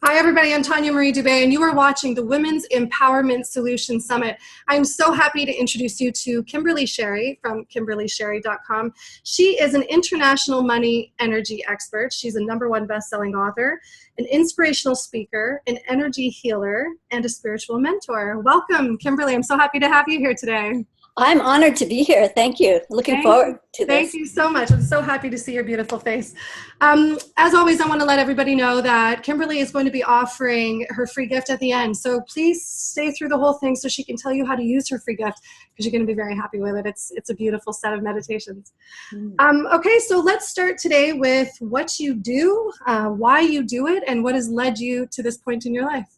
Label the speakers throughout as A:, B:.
A: Hi, everybody. I'm Tanya Marie Dubé, and you are watching the Women's Empowerment Solutions Summit. I'm so happy to introduce you to Kimberly Sherry from kimberlysherry.com. She is an international money energy expert. She's a #1 best-selling author, an inspirational speaker, an energy healer, and a spiritual mentor. Welcome, Kimberly. I'm so happy to have you here today.
B: I'm honored to be here. Thank you. Looking forward to this.
A: Thank you so much. I'm so happy to see your beautiful face. As always, I want to let everybody know that Kimberly is going to be offering her free gift at the end. So please stay through the whole thing so she can tell you how to use her free gift, because you're going to be very happy with it. It's a beautiful set of meditations. Okay, so let's start today with what you do, why you do it, and what has led you to this point in your life.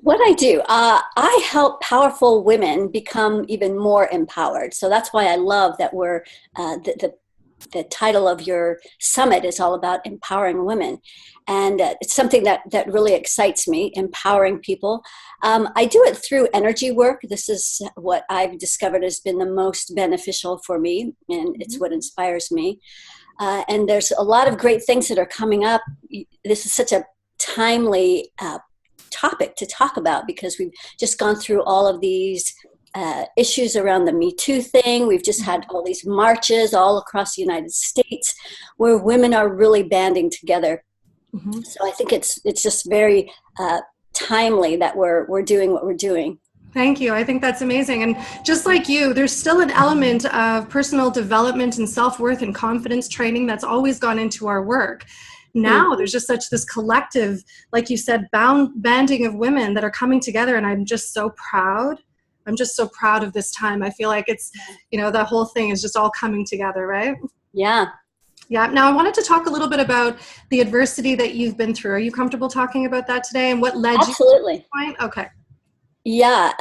B: What I do, I help powerful women become even more empowered. So that's why I love that we're, the title of your summit is all about empowering women. And it's something that really excites me, empowering people. I do it through energy work. This is what I've discovered has been the most beneficial for me, and it's what inspires me. And there's a lot of great things that are coming up. This is such a timely topic to talk about, because we've just gone through all of these issues around the Me Too thing. We've just had all these marches all across the United States where women are really banding together. So I think it's just very timely that we're doing what we're doing.
A: Thank you. I think that's amazing. And just like you, there's still an element of personal development and self-worth and confidence training that's always gone into our work. Now there's just this collective, like you said, banding of women that are coming together, and I'm just so proud. I'm just so proud of this time. I feel like it's, the whole thing is just all coming together, right?
B: Yeah.
A: Yeah. Now I wanted to talk a little bit about the adversity that you've been through. Are you comfortable talking about that today, and what led you to this point? Okay.
B: Yeah.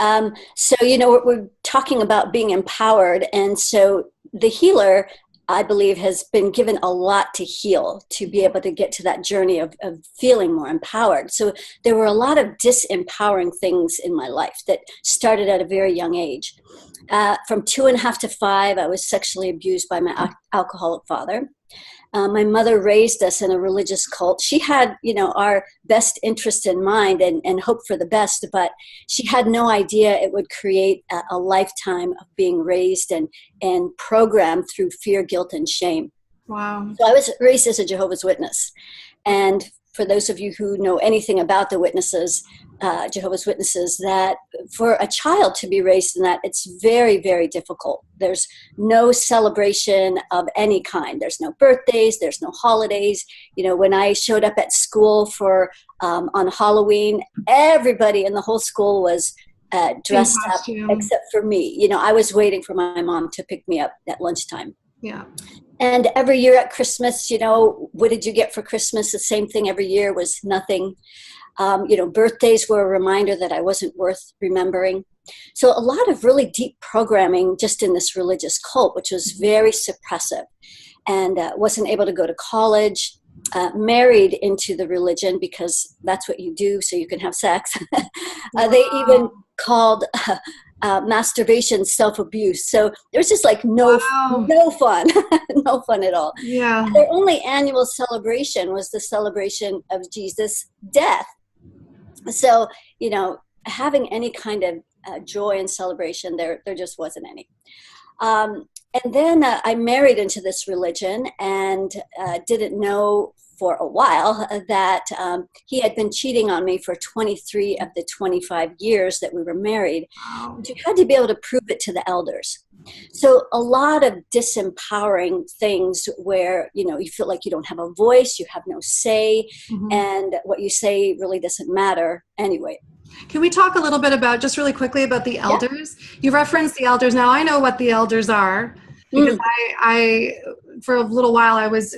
B: So, we're talking about being empowered. And so the healer, I believe, has been given a lot to heal to be able to get to that journey of feeling more empowered. So there were a lot of disempowering things in my life that started at a very young age. From 2.5 to 5, I was sexually abused by my alcoholic father. My mother raised us in a religious cult. She had, our best interest in mind and hope for the best, but she had no idea it would create a lifetime of being raised and programmed through fear, guilt, and shame.
A: Wow.
B: So I was raised as a Jehovah's Witness. And for those of you who know anything about the witnesses, Jehovah's Witnesses, that for a child to be raised in that, it's very, very difficult. There's no celebration of any kind. There's no birthdays. There's no holidays. When I showed up at school for on Halloween, everybody in the whole school was dressed up except for me. I was waiting for my mom to pick me up at lunchtime.
A: Yeah.
B: And every year at Christmas, what did you get for Christmas? The same thing every year was nothing. Birthdays were a reminder that I wasn't worth remembering. So a lot of really deep programming just in this religious cult, which was very suppressive, and wasn't able to go to college, married into the religion because that's what you do so you can have sex. They even called masturbation self-abuse. So there's just no fun, no fun at all.
A: Yeah.
B: Their only annual celebration was the celebration of Jesus' death. So, having any kind of joy and celebration, there just wasn't any. And then I married into this religion and didn't know for a while that he had been cheating on me for 23 of the 25 years that we were married. But you had to be able to prove it to the elders. So a lot of disempowering things where, you feel like you don't have a voice, you have no say, and what you say really doesn't matter anyway.
A: Can we talk a little bit about, just really quickly, about the elders? Yeah. You referenced the elders. Now I know what the elders are, because I for a little while I was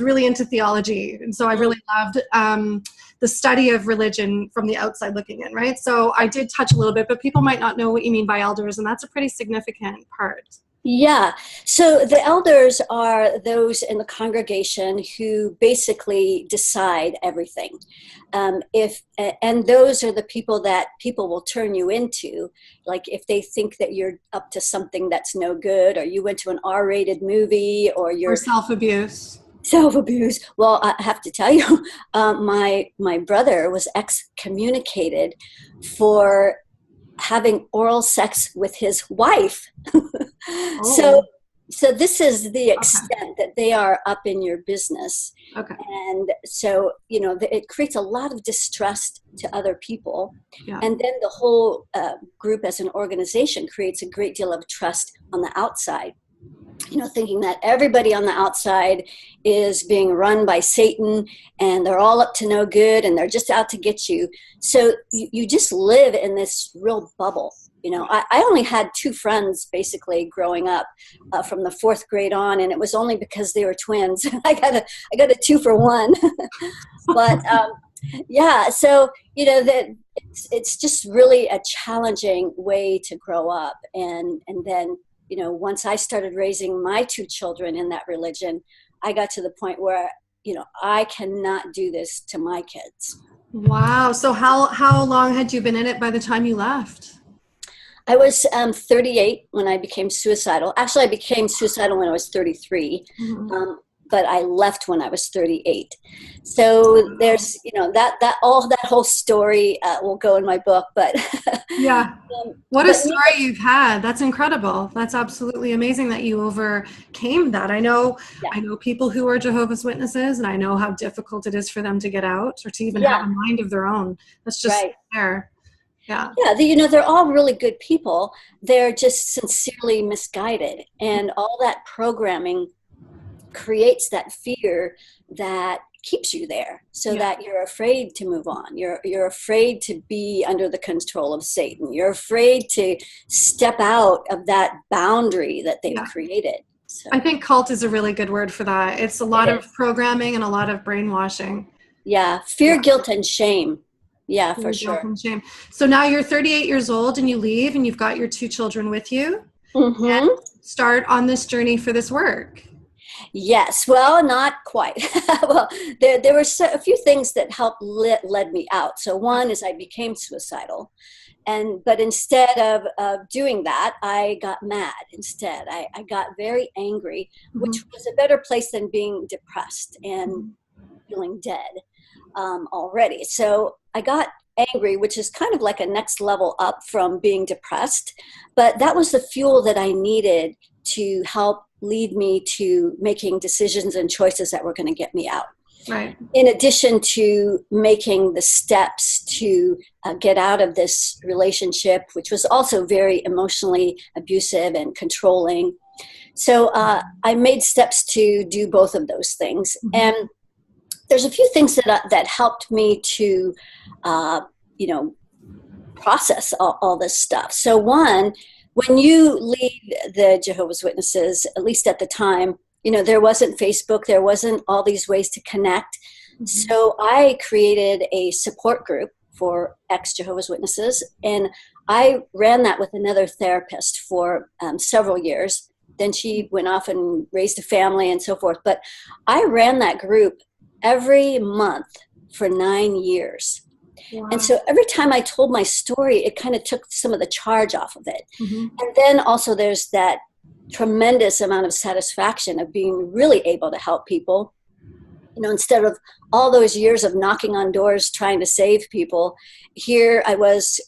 A: really into theology, and so I really loved the study of religion from the outside looking in, right? So I did touch a little bit, but people might not know what you mean by elders, and that's a pretty significant part.
B: Yeah. So the elders are those in the congregation who basically decide everything. And those are the people that people will turn you into. Like if they think that you're up to something that's no good, or you went to an R-rated movie, or you're
A: self-abuse.
B: Self-abuse. Well, I have to tell you, my brother was excommunicated for having oral sex with his wife. so
A: Oh,
B: so this is the
A: okay.
B: extent that they are up in your business.
A: Okay.
B: And so, it creates a lot of distrust to other people.
A: Yeah.
B: And then the whole group as an organization creates a great deal of trust on the outside, thinking that everybody on the outside is being run by Satan and they're all up to no good and they're just out to get you. So you just live in this real bubble. I only had two friends basically growing up from the fourth grade on, and it was only because they were twins. I got a 2-for-1. But yeah, so that it's just really a challenging way to grow up, and then once I started raising my two children in that religion, I got to the point where I cannot do this to my kids.
A: Wow. So how long had you been in it by the time you left?
B: I was 38 when I became suicidal. Actually, I became suicidal when I was 33,
A: Mm-hmm.
B: but I left when I was 38. So there's, that whole story will go in my book. But
A: Yeah. What a
B: but
A: story you've had. That's incredible. That's absolutely amazing that you overcame that.
B: yeah,
A: I know people who are Jehovah's Witnesses, and I know how difficult it is for them to get out or to even have
B: yeah,
A: a mind of their own. That's just
B: right.
A: there. Yeah.
B: Yeah, they're all really good people. They're just sincerely misguided, and all that programming creates that fear that keeps you there, so
A: Yeah.
B: that you're afraid to move on. You're afraid to be under the control of Satan. You're afraid to step out of that boundary that they've
A: Yeah.
B: created. So
A: I think cult is a really good word for that. It's a
B: it
A: lot of
B: is.
A: programming and a lot of brainwashing.
B: Yeah, fear,
A: Yeah.
B: guilt, and shame. Yeah, for
A: Fear, guilt,
B: sure.
A: and shame. So now you're 38 years old and you leave and you've got your two children with you and
B: Mm-hmm.
A: start on this journey for this work.
B: Yes, well, not quite. Well, there were a few things that helped led me out. So one is I became suicidal, but instead of doing that, I got mad. Instead, I got very angry, which
A: Mhm.
B: was a better place than being depressed and
A: Mhm.
B: feeling dead already. So I got angry, which is kind of like a next level up from being depressed. But that was the fuel that I needed to help lead me to making decisions and choices that were going to get me out.
A: Right.
B: In addition to making the steps to get out of this relationship, which was also very emotionally abusive and controlling. So I made steps to do both of those things.
A: Mhm.
B: And there's a few things that helped me to, uh, you know, process all this stuff. So one, when you lead the Jehovah's Witnesses, at least at the time, there wasn't Facebook, there wasn't all these ways to connect.
A: Mhm.
B: So I created a support group for ex-Jehovah's Witnesses, and I ran that with another therapist for several years. Then she went off and raised a family and so forth. But I ran that group every month for 9 years. And
A: Wow.
B: so every time I told my story, it kind of took some of the charge off of it.
A: Mhm.
B: And then also there's that tremendous amount of satisfaction of being really able to help people. Instead of all those years of knocking on doors trying to save people, here I was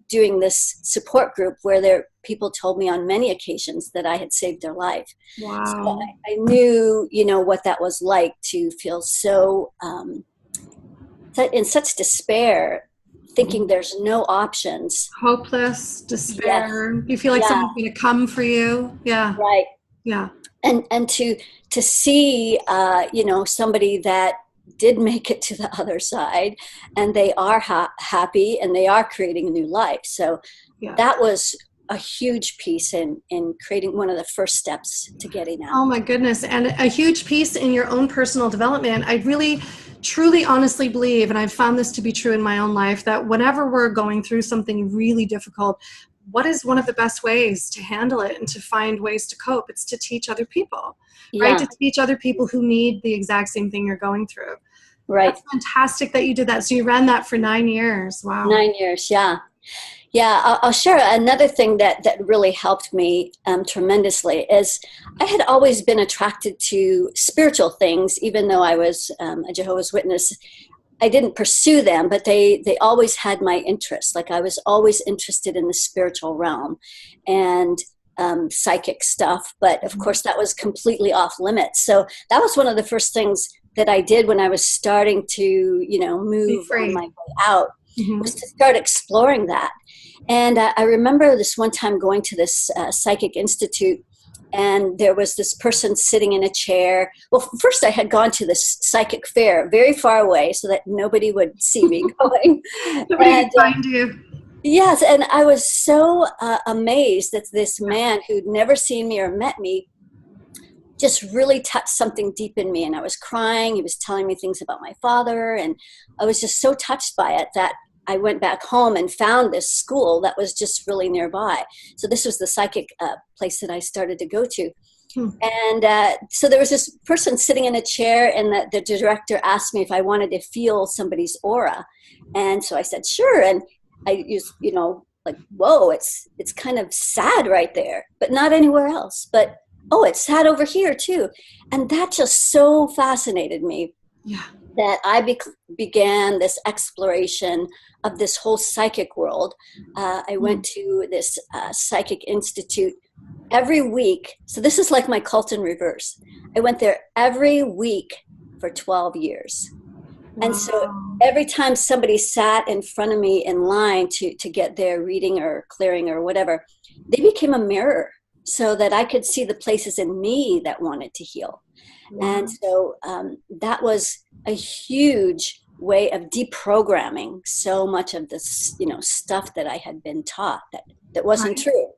B: doing this support group where people told me on many occasions that I had saved their life. So
A: Wow.
B: I knew, what that was like to feel so in such despair, thinking there's no options.
A: Hopeless,
B: Yes.
A: despair. You feel like
B: Yeah.
A: someone's going to come for you. Yeah.
B: Right.
A: Yeah.
B: And to see somebody that did make it to the other side, and they are happy and they are creating a new life. So
A: Yeah.
B: that was a huge piece in creating one of the first steps to getting out.
A: Oh my goodness. And a huge piece in your own personal development. I really, truly, honestly believe, and I've found this to be true in my own life, that whenever we're going through something really difficult, what is one of the best ways to handle it and to find ways to cope? It's to teach other people, right?
B: Yeah.
A: To teach other people who need the exact same thing you're going through.
B: Right.
A: That's fantastic that you did that. So you ran that for 9 years. Wow.
B: 9 years. Yeah. Yeah, I'll share another thing that really helped me tremendously is I had always been attracted to spiritual things, even though I was a Jehovah's Witness. I didn't pursue them, but they always had my interest. Like I was always interested in the spiritual realm and psychic stuff. But of course, that was completely off limits. So that was one of the first things that I did when I was starting to, move on my way out, was to start exploring that. And I remember this one time going to this psychic institute, and there was this person sitting in a chair. Well, first I had gone to this psychic fair very far away so that nobody would see me going.
A: Nobody could find you.
B: Yes, and I was so amazed that this man who'd never seen me or met me just really touched something deep in me. And I was crying. He was telling me things about my father. And I was just so touched by it that I went back home and found this school that was just really nearby. So this was the psychic place that I started to go to. And so there was this person sitting in a chair, and the director asked me if I wanted to feel somebody's aura. And so I said, sure. And I used, like, whoa, it's kind of sad right there, but not anywhere else. But, oh, it's sad over here too. And that just so fascinated me.
A: Yeah.
B: That I began this exploration of this whole psychic world. I went to this psychic institute every week. So this is like my cult in reverse. I went there every week for 12 years. Wow. And so every time somebody sat in front of me in line to get their reading or clearing or whatever, they became a mirror so that I could see the places in me that wanted to heal. Wow. And so that was a huge way of deprogramming so much of this, stuff that I had been taught that wasn't true.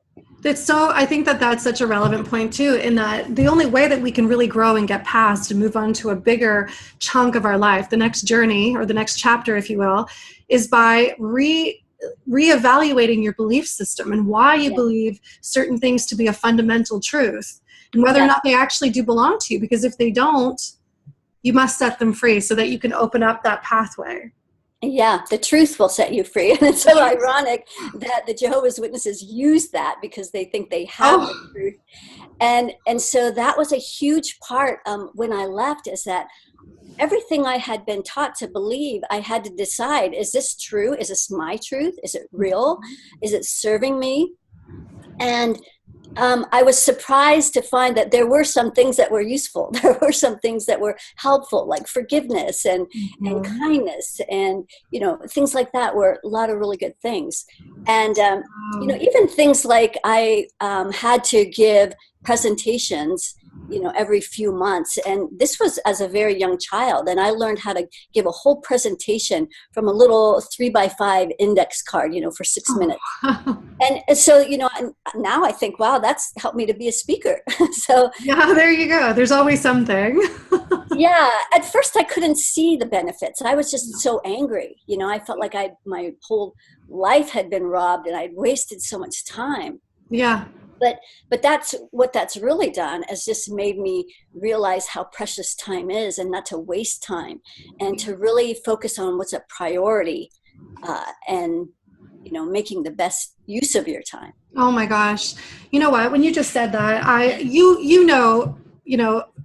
A: I think that's such a relevant point too, in that the only way that we can really grow and get past and move on to a bigger chunk of our life, the next journey or the next chapter, if you will, is by reevaluating your belief system and why you believe certain things to be a fundamental truth, and whether or not they actually do belong to you. Because if they don't, you must set them free so that you can open up that pathway.
B: Yeah, the truth will set you free. And it's so ironic that the Jehovah's Witnesses use that because they think they have the truth. And so that was a huge part when I left, is that everything I had been taught to believe, I had to decide, is this true? Is this my truth? Is it real? Is it serving me? And I was surprised to find that there were some things that were useful. There were some things that were helpful, like forgiveness and kindness, and things like that were a lot of really good things. And even things like I had to give presentations every few months. And this was as a very young child. And I learned how to give a whole presentation from a little 3x5 index card, for 6 minutes. And so, now I think, wow, that's helped me to be a speaker. So
A: yeah, there you go. There's always something.
B: Yeah. At first I couldn't see the benefits. I was just so angry. I felt like my whole life had been robbed and I'd wasted so much time.
A: Yeah.
B: But that's really done, is just made me realize how precious time is, and not to waste time, and to really focus on what's a priority, and making the best use of your time.
A: Oh my gosh. You know what? When you just said that,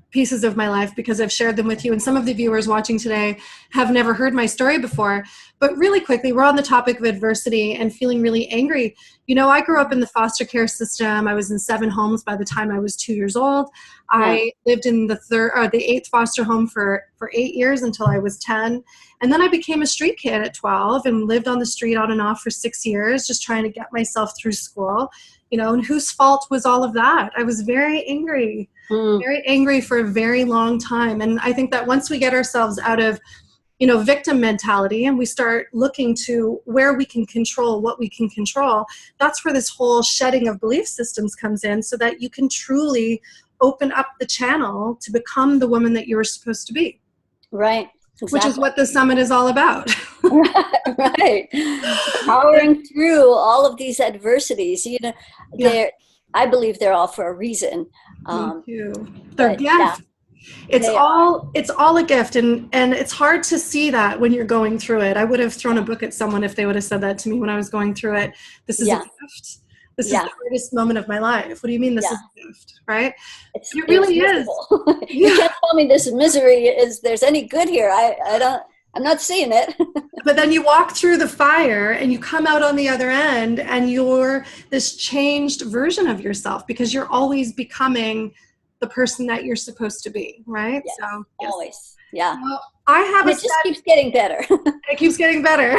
A: pieces of my life because I've shared them with you, and some of the viewers watching today have never heard my story before. But really quickly, we're on the topic of adversity and feeling really angry. I grew up in the foster care system. I was in 7 homes by the time I was 2 years old. Yeah. I lived in the 8th foster home for 8 years until I was 10. And then I became a street kid at 12 and lived on the street on and off for 6 years, just trying to get myself through school. And whose fault was all of that? I was very angry, very angry for a very long time. And I think that once we get ourselves out of, victim mentality, and we start looking to where we can control what we can control, that's where this whole shedding of belief systems comes in, so that you can truly open up the channel to become the woman that you were supposed to be.
B: Right. Exactly.
A: Which is what the summit is all about.
B: Right. Powering through all of these adversities, I believe they're all for a reason.
A: Me too. They're gifts. It's
B: They are.
A: all a gift, and it's hard to see that when you're going through it. I would have thrown a book at someone if they would have said that to me when I was going through it. This is a
B: Yeah.
A: gift. This is
B: Yeah.
A: the hardest moment of my life. What do you mean this
B: Yeah.
A: is a gift, right?
B: It's,
A: And it
B: it was
A: really is.
B: miserable. You
A: Yeah.
B: can't tell me this misery is there's any good here. I'm not seeing it.
A: But then you walk through the fire and you come out on the other end and you're this changed version of yourself, because you're always becoming the person that you're supposed to be, right?
B: Yes,
A: So yes.
B: always. Yeah.
A: Well, I have
B: And
A: a
B: it just
A: set.
B: keeps getting better.
A: It keeps getting better.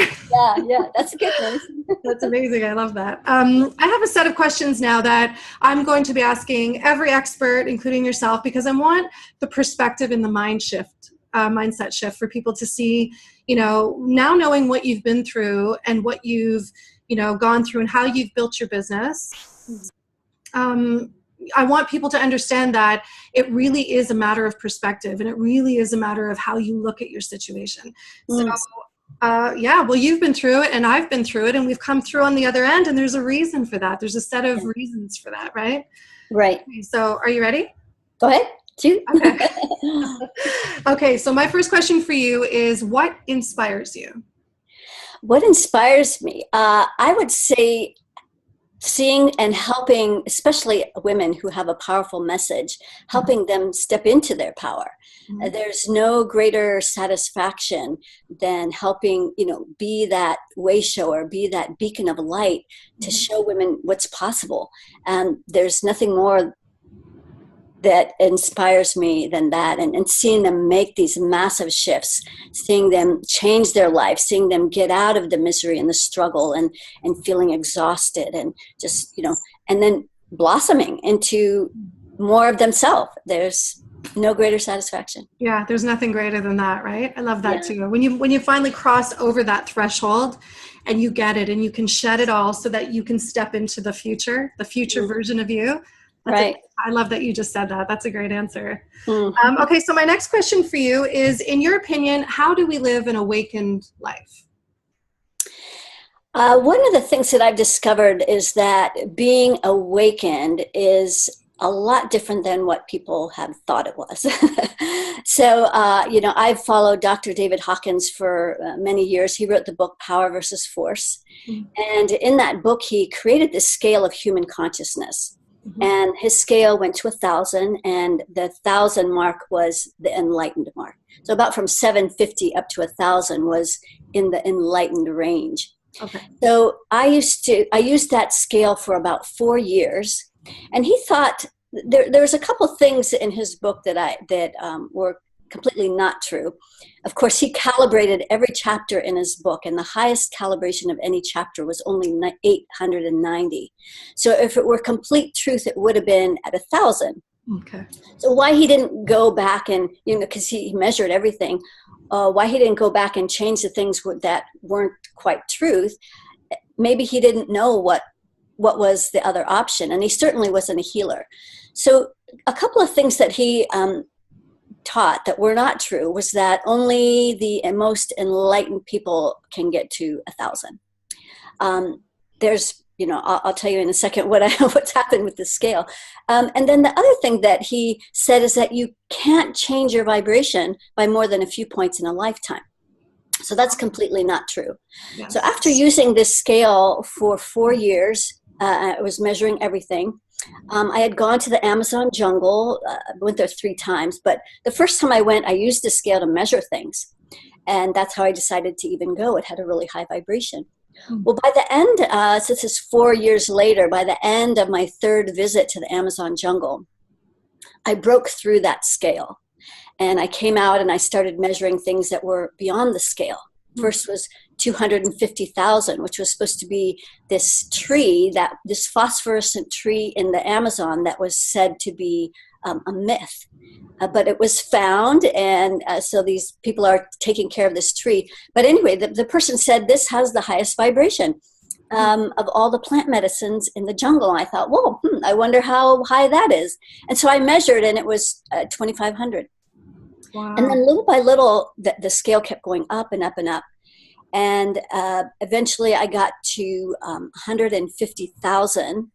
B: Yeah, that's a good thing.
A: That's amazing. I love that. I have a set of questions now that I'm going to be asking every expert, including yourself, because I want the perspective and the mindset shift for people to see, now knowing what you've been through and what you've, gone through and how you've built your business. I want people to understand that it really is a matter of perspective, and it really is a matter of how you look at your situation. So well, you've been through it and I've been through it, and we've come through on the other end, and there's a reason for that. There's a set of reasons for that, right?
B: Right.
A: Okay, so are you ready?
B: Go ahead. Shoot.
A: Okay. Okay, so my first question for you is, what inspires you?
B: What inspires me? I would say seeing and helping, especially women who have a powerful message, helping them step into their power.
A: Mm-hmm.
B: There's no greater satisfaction than helping, be that way shower, be that beacon of light to show women what's possible. And there's nothing more that inspires me than that, and seeing them make these massive shifts, seeing them change their life, seeing them get out of the misery and the struggle and feeling exhausted, and just, and then blossoming into more of themselves. There's no greater satisfaction.
A: Yeah, there's nothing greater than that, right? I love that too. When you finally cross over that threshold and you get it and you can shed it all so that you can step into the future version of you. Right. I love that you just said that. That's a great answer. Mm-hmm. Okay, so my next question for you is, in your opinion, how do we live an awakened life?
B: One of the things that I've discovered is that being awakened is a lot different than what people have thought it was. So, I've followed Dr. David Hawkins for many years. He wrote the book Power versus Force. Mm-hmm. And in that book, he created this scale of human consciousness. Mm-hmm. And his scale went to 1,000, and the 1,000 mark was the enlightened mark. So about from 750 up to 1,000 was in the enlightened range. Okay. So I used that scale for about 4 years, and he thought there's a couple things in his book that were completely not true. Of course, he calibrated every chapter in his book, and the highest calibration of any chapter was only 890. So if it were complete truth, it would have been at 1,000. Okay. So why he didn't go back and, because he measured everything, why he didn't go back and change the things that weren't quite truth, maybe he didn't know what was the other option, and he certainly wasn't a healer. So a couple of things that he taught that were not true was that only the most enlightened people can get to 1,000. There's, I'll tell you in a second what's happened with the scale. And then the other thing that he said is that you can't change your vibration by more than a few points in a lifetime. So that's completely not true. Yes. So after using this scale for 4 years, I was measuring everything. I had gone to the Amazon jungle. I went there 3 times, but the first time I went, I used the scale to measure things. And that's how I decided to even go. It had a really high vibration. Mm-hmm. Well, by the end, since it's 4 years later, by the end of my 3rd visit to the Amazon jungle, I broke through that scale. And I came out and I started measuring things that were beyond the scale. First was 250,000, which was supposed to be this tree, this phosphorescent tree in the Amazon that was said to be a myth. But it was found, and so these people are taking care of this tree. But anyway, the person said this has the highest vibration of all the plant medicines in the jungle. And I thought, whoa, I wonder how high that is. And so I measured, and it was 2,500. Wow. And then little by little, the scale kept going up and up and up. And eventually I got to 150,000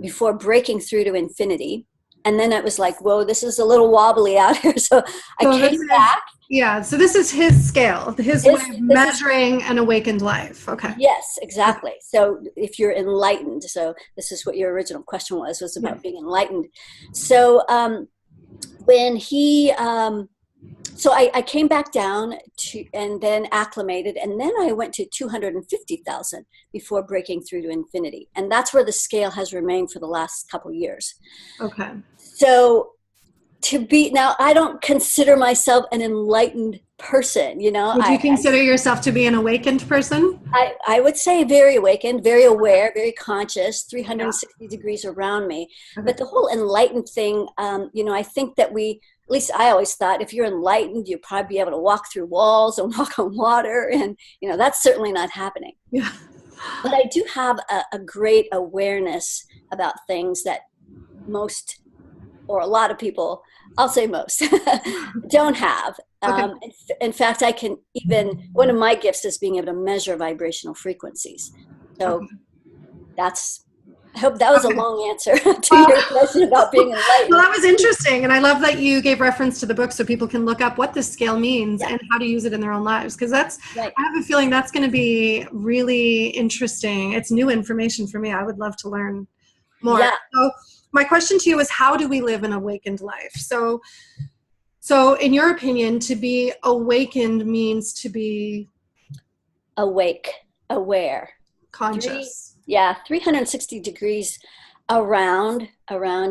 B: before breaking through to infinity. And then it was like, whoa, this is a little wobbly out here. So I came back.
A: Yeah, so this is his scale, his way of measuring an awakened life. Okay.
B: Yes, exactly. So if you're enlightened, so this is what your original question was about being enlightened. So when he, so I came back down to, and then acclimated, and then I went to 250,000 before breaking through to infinity. And that's where the scale has remained for the last couple of years. Okay. So now I don't consider myself an enlightened person, you know.
A: Would you consider yourself to be an awakened person?
B: I would say very awakened, very aware, very conscious, 360 degrees around me. Okay. But the whole enlightened thing, you know, I think that at least I always thought if you're enlightened, you'd probably be able to walk through walls and walk on water. And, you know, that's certainly not happening. Yeah. But I do have a great awareness about things that most, or a lot of people, I'll say most, don't have. Okay. In fact, I can even, one of my gifts is being able to measure vibrational frequencies. So I hope that was a long answer to your question about being enlightened.
A: Well, that was interesting. And I love that you gave reference to the book so people can look up what this scale means and how to use it in their own lives. Because I have a feeling that's going to be really interesting. It's new information for me. I would love to learn more. Yeah. So my question to you is, how do we live an awakened life? So in your opinion, to be awakened means to be
B: awake, aware,
A: conscious.
B: 360 degrees around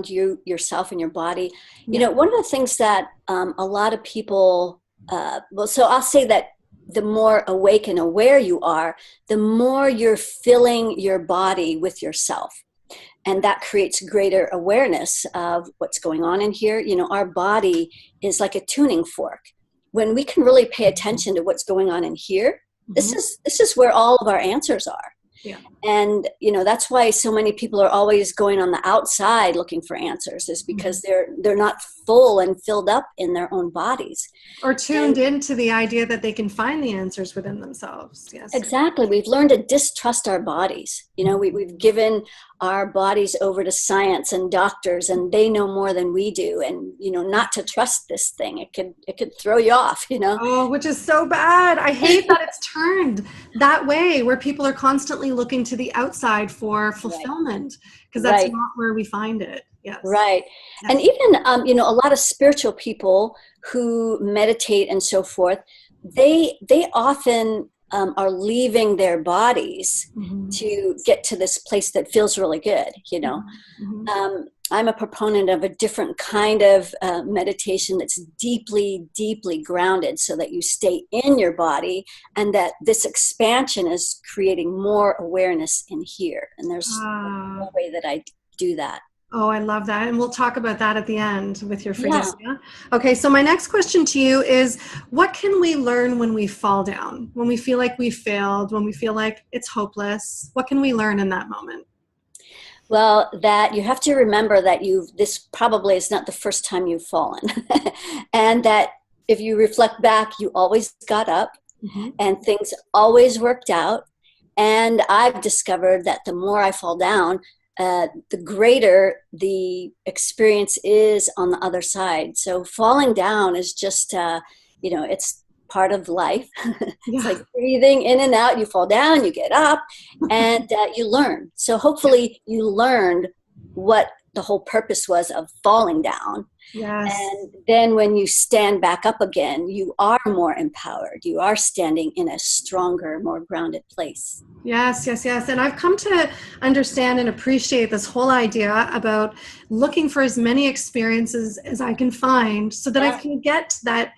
B: you, yourself and your body. You know, one of the things that a lot of people, so I'll say that the more awake and aware you are, the more you're filling your body with yourself. And that creates greater awareness of what's going on in here. You know, our body is like a tuning fork. When we can really pay attention to what's going on in here, this is where all of our answers are. Yeah. And, you know, that's why so many people are always going on the outside looking for answers, is because they're not full and filled up in their own bodies.
A: Or tuned into the idea that they can find the answers within themselves. Yes.
B: Exactly. We've learned to distrust our bodies. You know, we've given our bodies over to science and doctors, and they know more than we do. And, you know, not to trust this thing. It could throw you off, you know.
A: Oh, which is so bad. I hate that it's turned that way, where people are constantly looking to the outside for fulfillment, because that's not where we find it. Yes.
B: Right. Yes. And even, you know, a lot of spiritual people who meditate and so forth, they often are leaving their bodies to get to this place that feels really good, you know. I'm a proponent of a different kind of meditation that's deeply, deeply grounded, so that you stay in your body, and that this expansion is creating more awareness in here. And there's no way that I do that.
A: Oh, I love that. And we'll talk about that at the end with your freedom. Yeah. Okay, so my next question to you is, what can we learn when we fall down? When we feel like we failed, when we feel like it's hopeless, what can we learn in that moment?
B: Well, that you have to remember that this probably is not the first time you've fallen. And that if you reflect back, you always got up and things always worked out. And I've discovered that the more I fall down, the greater the experience is on the other side. So falling down is just, you know, it's part of life. It's like breathing in and out. You fall down, you get up, and you learn. So hopefully you learned what the whole purpose was of falling down. Yes. And then when you stand back up again, you are more empowered. You are standing in a stronger, more grounded place.
A: Yes, yes, yes. And I've come to understand and appreciate this whole idea about looking for as many experiences as I can find, so that I can get that.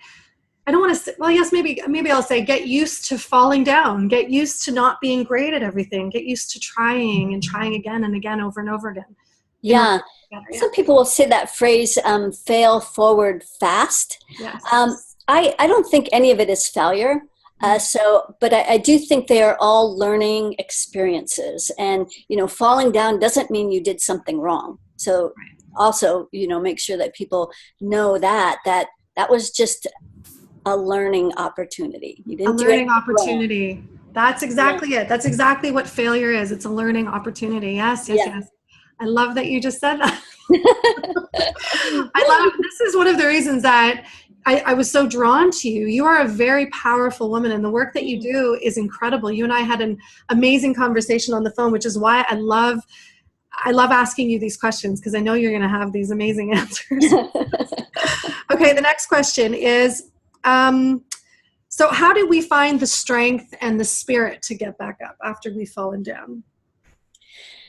A: I don't want to say, well, yes, maybe I'll say, get used to falling down, get used to not being great at everything, get used to trying and trying again and again, over and over again.
B: Yeah. Some people will say that phrase, fail forward fast. Yes. I don't think any of it is failure. But I do think they are all learning experiences, and, you know, falling down doesn't mean you did something wrong. So also, you know, make sure that people know that was just a learning opportunity. You didn't do anything wrong.
A: Opportunity. That's exactly it. That's exactly what failure is. It's a learning opportunity. Yes, yes, yes. I love that you just said that. This is one of the reasons that I was so drawn to you. You are a very powerful woman, and the work that you do is incredible. You and I had an amazing conversation on the phone, which is why I love asking you these questions, because I know you're going to have these amazing answers. Okay, the next question is, so how do we find the strength and the spirit to get back up after we've fallen down?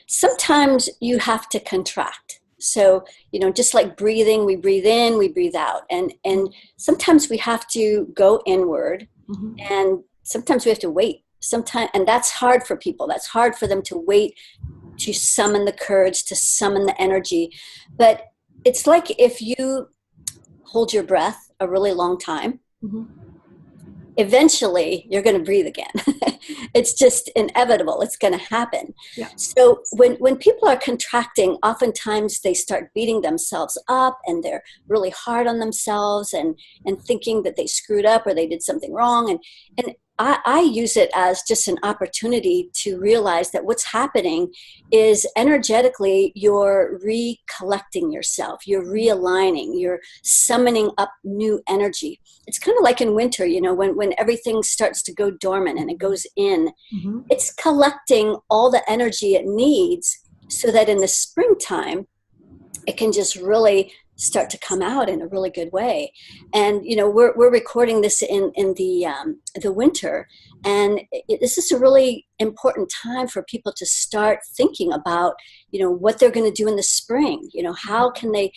B: Sometimes you have to contract. So, just like breathing, we breathe in, we breathe out. And sometimes we have to go inward, and sometimes we have to wait. And that's hard for people. That's hard for them to wait, to summon the courage, to summon the energy. But it's like if you hold your breath a really long time, eventually you're going to breathe again. It's just inevitable. It's going to happen. Yeah. So when people are contracting, oftentimes they start beating themselves up, and they're really hard on themselves and thinking that they screwed up or they did something wrong. And I use it as just an opportunity to realize that what's happening is energetically you're recollecting yourself, you're realigning, you're summoning up new energy. It's kind of like in winter, when everything starts to go dormant and it goes in, it's collecting all the energy it needs so that in the springtime, it can just really start to come out in a really good way. And we're recording this in the winter, and this is a really important time for people to start thinking about what they're going to do in the spring. How can they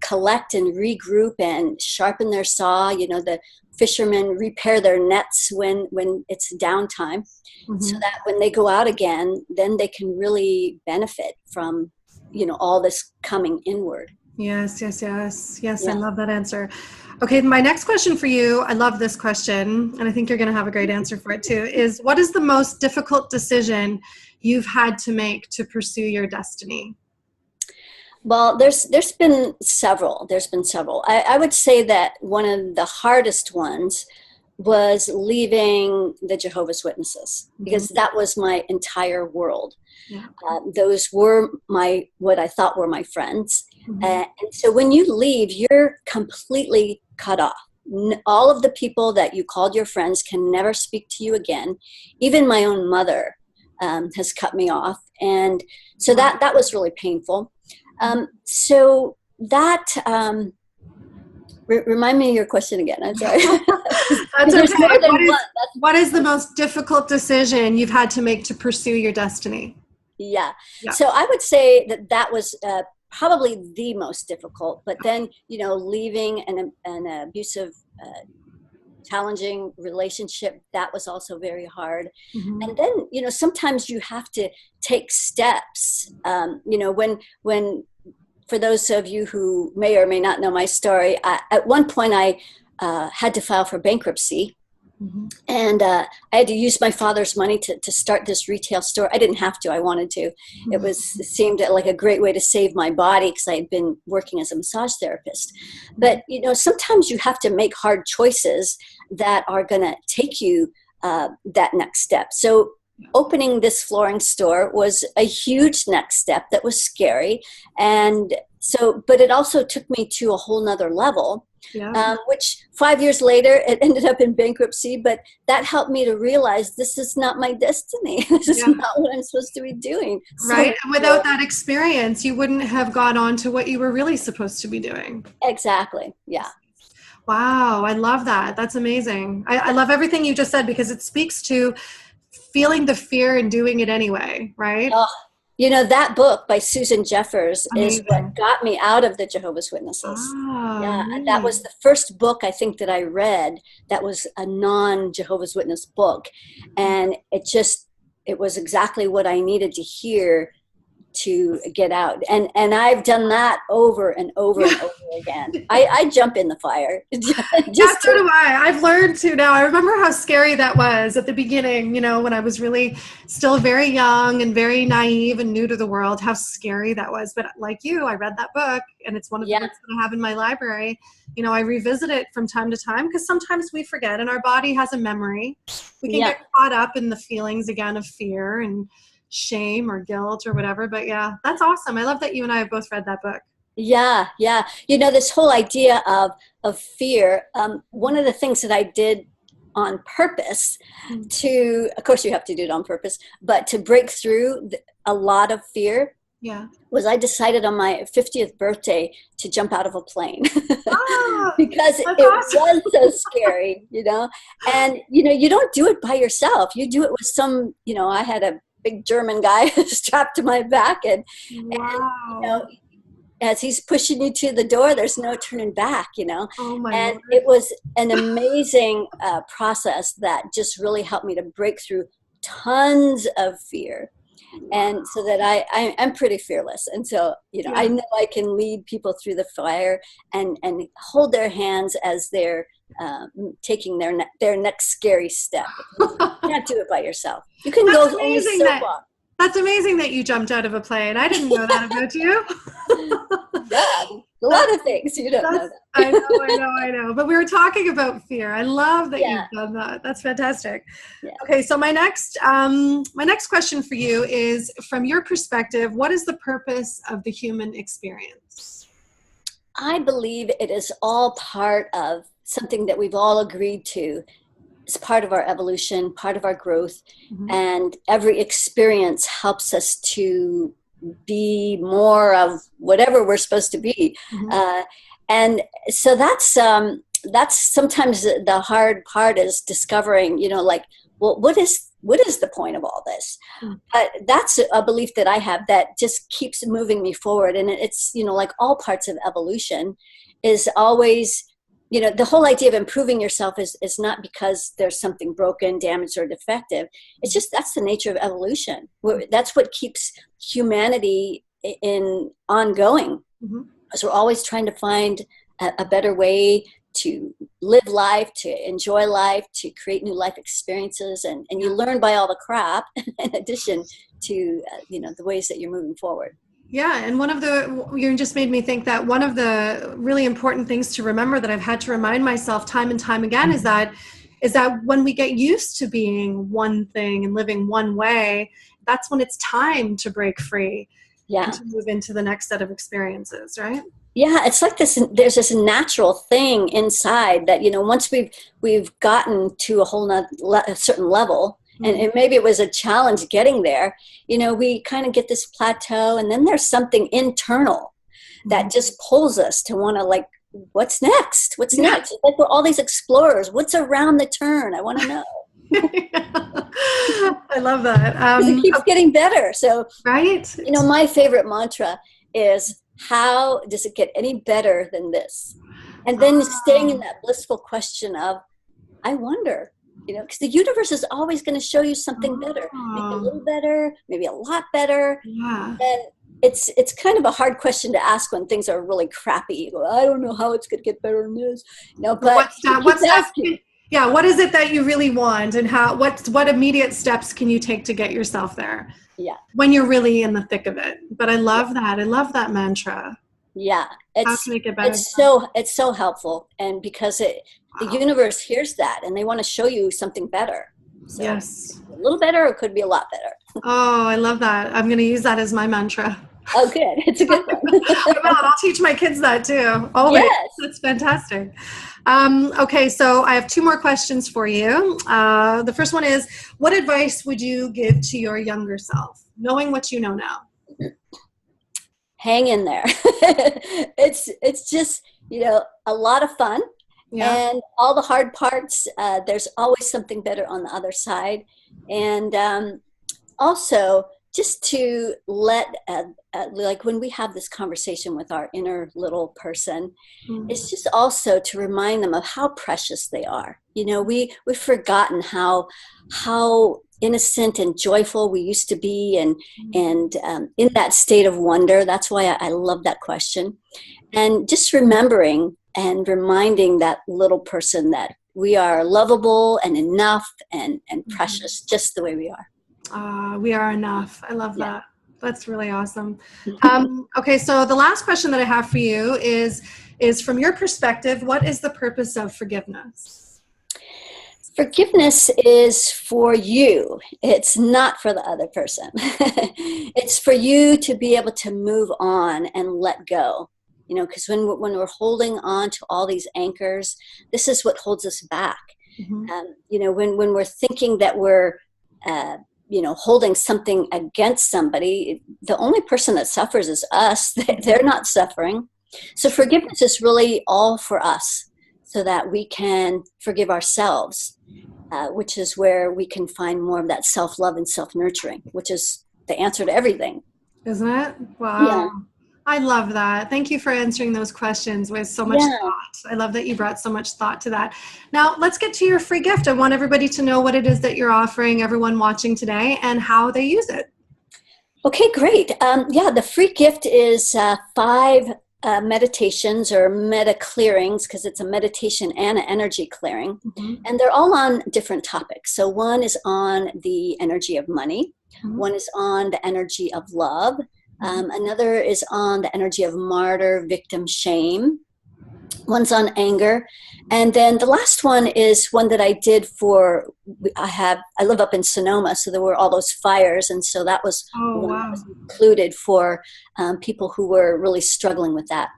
B: collect and regroup and sharpen their saw? The fishermen repair their nets when it's downtime, so that when they go out again, then they can really benefit from all this coming inward.
A: Yes. Yeah. I love that answer. Okay, my next question for you, I love this question, and I think you're going to have a great answer for it too, is what is the most difficult decision you've had to make to pursue your destiny?
B: Well, there's been several. I would say that one of the hardest ones was leaving the Jehovah's Witnesses, because that was my entire world. Yeah. Those were what I thought were my friends. And so when you leave, you're completely cut off. All of the people that you called your friends can never speak to you again. Even my own mother has cut me off. And so that was really painful. So that, remind me of your question again. I'm sorry.
A: That's okay. What is the most difficult decision you've had to make to pursue your destiny?
B: Yeah. So I would say that was probably the most difficult, but then, leaving an abusive, challenging relationship, that was also very hard. And then, sometimes you have to take steps, when for those of you who may or may not know my story, at one point I had to file for bankruptcy. And I had to use my father's money to start this retail store. I didn't have to. I wanted to. It seemed like a great way to save my body, because I had been working as a massage therapist. But, sometimes you have to make hard choices that are going to take you that next step. So opening this flooring store was a huge next step that was scary. And so, but it also took me to a whole nother level. Which 5 years later, it ended up in bankruptcy, but that helped me to realize this is not my destiny. This is not what I'm supposed to be doing.
A: Right. And without that experience, you wouldn't have gone on to what you were really supposed to be doing.
B: Exactly. Yeah.
A: Wow. I love that. That's amazing. I love everything you just said, because it speaks to feeling the fear and doing it anyway. Right.
B: That book by Susan Jeffers is what got me out of the Jehovah's Witnesses. And that was the first book I think that I read that was a non-Jehovah's Witness book. And it was exactly what I needed to hear to get out. And I've done that over and over and over again. I jump in the fire.
A: So do I. I've learned to now. I remember how scary that was at the beginning, when I was really still very young and very naive and new to the world, how scary that was. But like you, I read that book, and it's one of the books that I have in my library. I revisit it from time to time, because sometimes we forget, and our body has a memory. We can get caught up in the feelings again of fear and shame or guilt or whatever. But yeah, that's awesome. I love that you and I have both read that book.
B: Yeah, yeah. This whole idea of fear, one of the things that I did on purpose to, of course you have to do it on purpose, but to break through a lot of fear,
A: yeah,
B: was I decided on my 50th birthday to jump out of a plane.
A: Ah,
B: because it
A: awesome.
B: was so scary, and you don't do it by yourself. You do it with some, I had a big German guy strapped to my back, and
A: Wow.
B: as he's pushing you to the door, there's no turning back,
A: Oh my
B: and
A: Lord.
B: it was an amazing process that just really helped me to break through tons of fear. And so that I'm pretty fearless. And so,
A: Yeah.
B: I know I can lead people through the fire and hold their hands as they're taking their next scary step. You can't do it by yourself. You can go only so far.
A: That's amazing that you jumped out of a plane. I didn't know that about you.
B: Yeah, a lot of things you don't know that.
A: I know. But we were talking about fear. I love that
B: Yeah.
A: you've done that. That's fantastic.
B: Yeah.
A: Okay, so my next question for you is, from your perspective, what is the purpose of the human experience?
B: I believe it is all part of something that we've all agreed to. It's part of our evolution, part of our growth, and every experience helps us to be more of whatever we're supposed to be. And so that's sometimes the hard part, is discovering, well, what is the point of all this? But that's a belief that I have that just keeps moving me forward. And it's, like all parts of evolution, is always, the whole idea of improving yourself is not because there's something broken, damaged, or defective. It's just, that's the nature of evolution. That's what keeps humanity in ongoing. So we're always trying to find a better way to live life, to enjoy life, to create new life experiences. And you learn by all the crap in addition to, the ways that you're moving forward.
A: Yeah, and you just made me think that one of the really important things to remember, that I've had to remind myself time and time again, is that when we get used to being one thing and living one way, that's when it's time to break free and to move into the next set of experiences, right?
B: Yeah, it's like this. There's this natural thing inside that, once we've gotten to a certain level, and maybe it was a challenge getting there, we kind of get this plateau, and then there's something internal that just pulls us to want to, like, what's next? What's next? It's like we're all these explorers. What's around the turn? I want to know.
A: I love that.
B: It keeps getting better. So,
A: right.
B: My favorite mantra is, how does it get any better than this? And then staying in that blissful question of, I wonder, because the universe is always going to show you something better, maybe a little better, maybe a lot better.
A: Yeah.
B: And it's kind of a hard question to ask when things are really crappy. Well, I don't know how it's going to get better than this. But
A: what is it that you really want, and what immediate steps can you take to get yourself there?
B: Yeah.
A: When you're really in the thick of it. But I love that. I love that mantra.
B: Yeah.
A: How can it get better?
B: It's so helpful. And because the universe hears that, and they want to show you something better. So
A: yes.
B: A little better, or it could be a lot better.
A: Oh, I love that. I'm going to use that as my mantra.
B: Oh, good. It's a good one.
A: I'll teach my kids that too. Always. Yes. That's fantastic. Okay, so I have two more questions for you. The first one is, what advice would you give to your younger self, knowing what you know now?
B: Hang in there. It's just, a lot of fun. Yeah. And all the hard parts, there's always something better on the other side. And also, just to let, like when we have this conversation with our inner little person, it's just also to remind them of how precious they are. We've forgotten how innocent and joyful we used to be, and in that state of wonder. That's why I love that question. And just remembering and reminding that little person that we are lovable and enough and precious just the way we are.
A: We are enough. I love that. That's really awesome. Okay, so the last question that I have for you is from your perspective, what is the purpose of forgiveness?
B: Forgiveness is for you. It's not for the other person. It's for you to be able to move on and let go. You know, because when we're holding on to all these anchors, this is what holds us back.
A: Mm-hmm.
B: You know, when we're thinking that we're, holding something against somebody, the only person that suffers is us. They're not suffering. So forgiveness is really all for us, so that we can forgive ourselves, which is where we can find more of that self-love and self-nurturing, which is the answer to everything.
A: Isn't it? Wow.
B: Yeah.
A: I love that. Thank you for answering those questions with so much
B: Yeah.
A: thought. I love that you brought so much thought to that. Now, let's get to your free gift. I want everybody to know what it is that you're offering everyone watching today and how they use it.
B: Okay, great. The free gift is 5 meditations or meta clearings, because it's a meditation and an energy clearing.
A: Mm-hmm.
B: And they're all on different topics. So one is on the energy of money.
A: Mm-hmm.
B: One is on the energy of love. Another is on the energy of martyr, victim, shame. One's on anger. And then the last one is one that I did for, I live up in Sonoma, so there were all those fires. And so that was one that was included for people who were really struggling with that.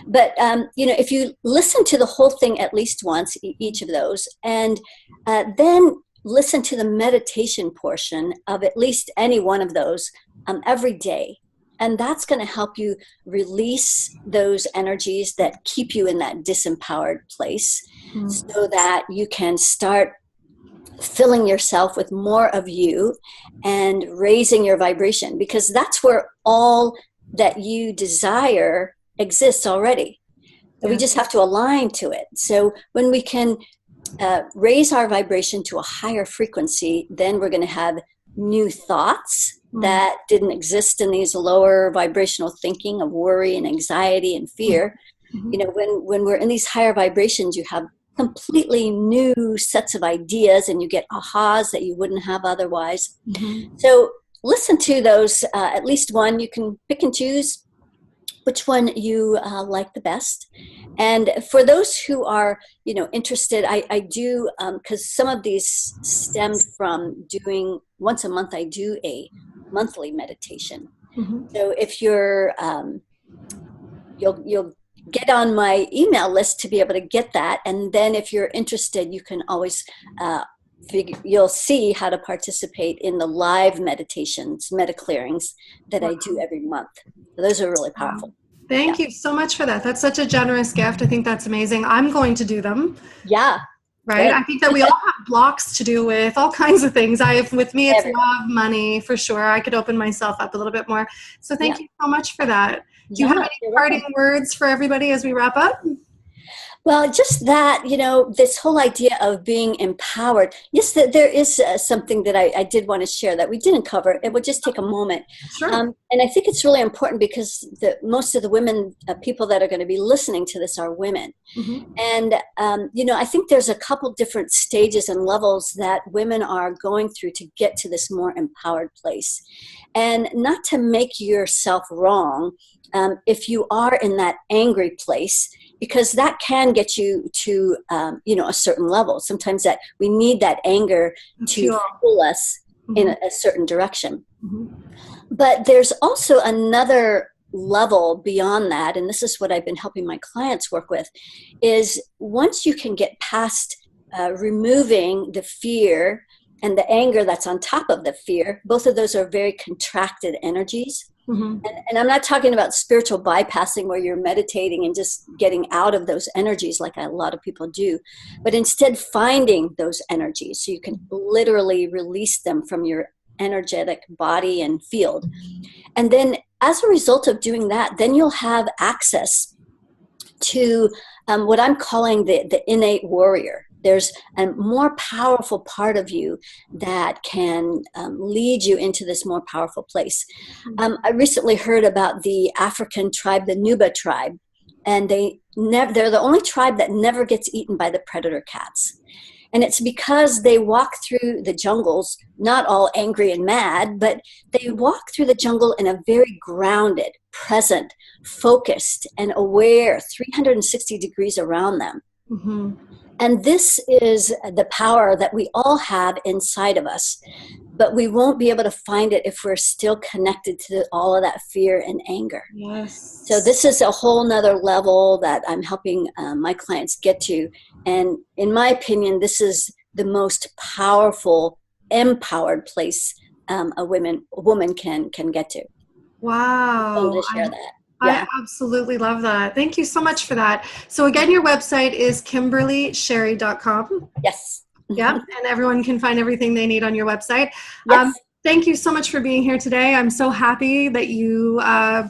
B: But, if you listen to the whole thing at least once, each of those, and then listen to the meditation portion of at least any one of those every day. And that's going to help you release those energies that keep you in that disempowered place, so that you can start filling yourself with more of you and raising your vibration, because that's where all that you desire exists already. Yeah. We just have to align to it. So when we can raise our vibration to a higher frequency, then we're going to have new thoughts that didn't exist in these lower vibrational thinking of worry and anxiety and fear. Mm-hmm. You know, when we're in these higher vibrations, you have completely new sets of ideas, and you get ahas that you wouldn't have otherwise. Mm-hmm. So listen to those, at least one. You can pick and choose which one you like the best. And for those who are, interested, I do, because some of these stemmed from doing once a month, I do a monthly meditation. Mm-hmm. So if you're, you'll get on my email list to be able to get that. And then if you're interested, you can always, you'll see how to participate in the live meditations, meta clearings that I do every month. So those are really powerful.
A: Thank you so much for that. That's such a generous gift. I think that's amazing. I'm going to do them.
B: Yeah.
A: Right. Good. I think that we all have blocks to do with all kinds of things. With me, it's love, money, for sure. I could open myself up a little bit more. So thank you so much for that. Do you have any parting words for everybody as we wrap up?
B: Well, just that, this whole idea of being empowered. Yes, there is something that I did want to share that we didn't cover. It would just take a moment.
A: Sure.
B: And I think it's really important because most of the women, people that are going to be listening to this are women. Mm-hmm. And, I think there's a couple different stages and levels that women are going through to get to this more empowered place. And not to make yourself wrong, if you are in that angry place, because that can get you to, a certain level. Sometimes that we need that anger to pull us in a certain direction. Mm-hmm. But there's also another level beyond that, and this is what I've been helping my clients work with, is once you can get past removing the fear and the anger that's on top of the fear, both of those are very contracted energies. Mm-hmm. And I'm not talking about spiritual bypassing where you're meditating and just getting out of those energies like a lot of people do, but instead finding those energies so you can literally release them from your energetic body and field. And then as a result of doing that, then you'll have access to what I'm calling the innate warrior. There's a more powerful part of you that can lead you into this more powerful place. I recently heard about the African tribe, the Nuba tribe, and they're the only tribe that never gets eaten by the predator cats. And it's because they walk through the jungles, not all angry and mad, but they walk through the jungle in a very grounded, present, focused, and aware, 360 degrees around them. Mm-hmm. And this is the power that we all have inside of us, but we won't be able to find it if we're still connected to all of that fear and anger.
A: Yes.
B: So this is a whole nother level that I'm helping my clients get to. And in my opinion, this is the most powerful, empowered place a woman can get to.
A: Wow.
B: To share that.
A: I absolutely love that. Thank you so much for that. So again, your website is kimberlysherry.com.
B: Yes.
A: Yeah, and everyone can find everything they need on your website.
B: Yes.
A: Thank you so much for being here today. I'm so happy that you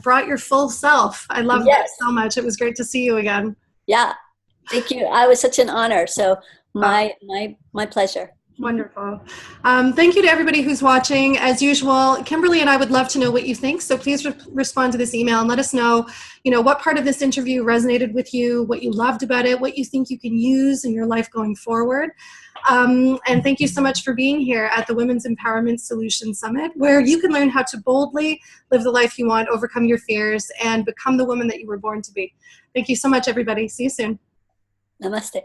A: brought your full self. I love that so much. It was great to see you again.
B: Yeah, thank you. I was such an honor. So my pleasure.
A: Wonderful. Thank you to everybody who's watching. As usual, Kimberly and I would love to know what you think. So please respond to this email and let us know, what part of this interview resonated with you, what you loved about it, what you think you can use in your life going forward. And thank you so much for being here at the Women's Empowerment Solutions Summit, where you can learn how to boldly live the life you want, overcome your fears, and become the woman that you were born to be. Thank you so much, everybody. See you soon.
B: Namaste.